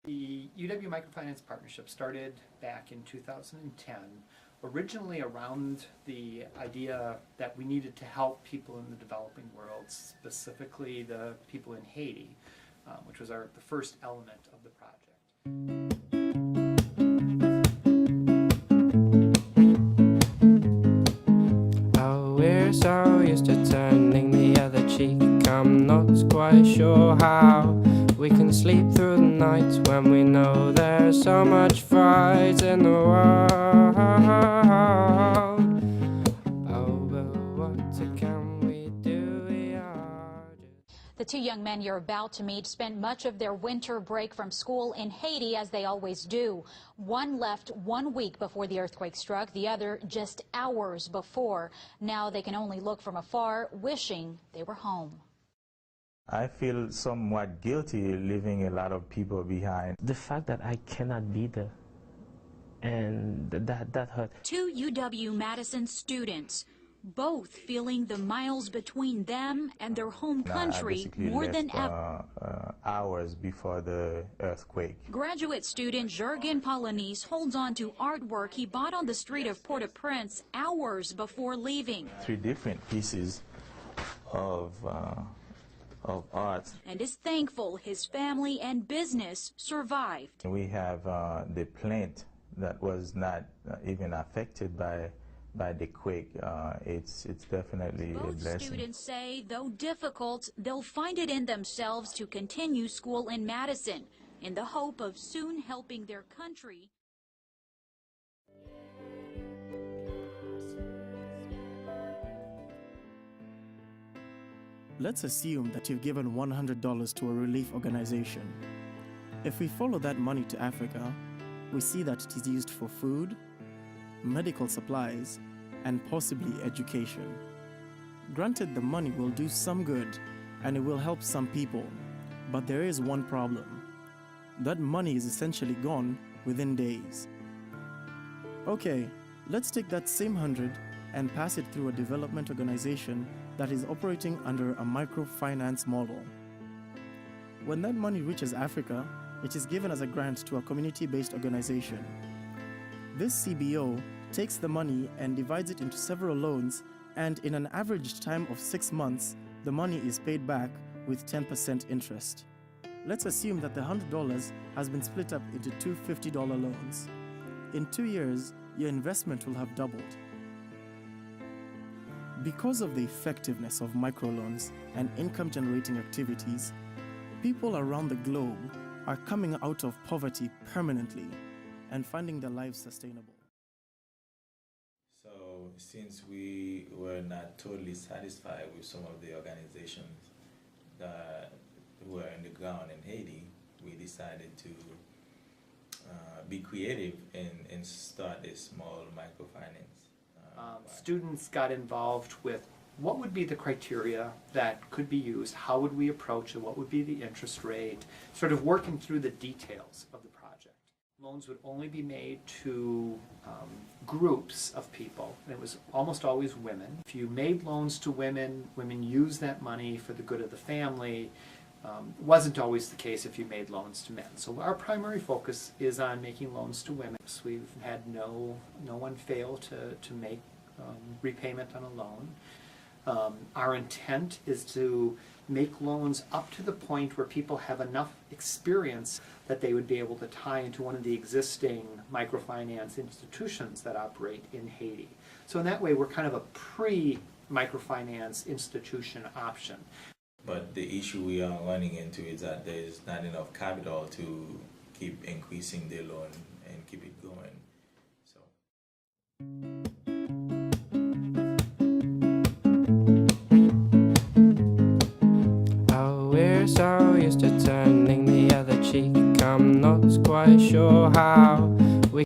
The UW Microfinance Partnership started back in 2010, originally around the idea that we needed to help people in the developing world, specifically the people in Haiti, which was the first element of the project. Oh, we're so used to turning the other cheek, I'm not quite sure how we can sleep through the night when we know there's so much fight in the world. Oh, but what can we do? We are The two young men you're about to meet spent much of their winter break from school in Haiti, as they always do. One left 1 week before the earthquake struck, the other just hours before. Now they can only look from afar, wishing they were home. I feel somewhat guilty leaving a lot of people behind. The fact that I cannot be there, and that hurt. Two UW-Madison students, both feeling the miles between them and their home country more than ever. Hours before the earthquake. Graduate student Jurgen Polanese holds on to artwork he bought on the street of Port-au-Prince hours before leaving. 3 different pieces of art. And is thankful his family and business survived. We have the plant that was not even affected by the quake. It's definitely a blessing. Both students say, though difficult, they'll find it in themselves to continue school in Madison in the hope of soon helping their country. Let's assume that you've given $100 to a relief organization. If we follow that money to Africa, we see that it is used for food, medical supplies, and possibly education. Granted, the money will do some good and it will help some people, but there is one problem. That money is essentially gone within days. Okay, let's take that same 100 and pass it through a development organization that is operating under a microfinance model. When that money reaches Africa, it is given as a grant to a community-based organization. This CBO takes the money and divides it into several loans, and in an average time of 6 months, the money is paid back with 10% interest. Let's assume that the $100 has been split up into two $50 loans. In 2 years, your investment will have doubled. Because of the effectiveness of microloans and income-generating activities, people around the globe are coming out of poverty permanently and finding their lives sustainable. So since we were not totally satisfied with some of the organizations that were on the ground in Haiti, we decided to be creative and start a small microfinance. Students got involved with what would be the criteria that could be used, how would we approach it, what would be the interest rate, sort of working through the details of the project. Loans would only be made to groups of people. It was almost always women. If you made loans to women, women used that money for the good of the family. Wasn't always the case if you made loans to men. So our primary focus is on making loans to women. So we've had no one fail to make repayment on a loan. Our intent is to make loans up to the point where people have enough experience that they would be able to tie into one of the existing microfinance institutions that operate in Haiti. So in that way, we're kind of a pre-microfinance institution option. But the issue we are running into is that there is not enough capital to keep increasing the loan and keep it going. So. Oh, we're so used to turning the other cheek, I'm not quite sure how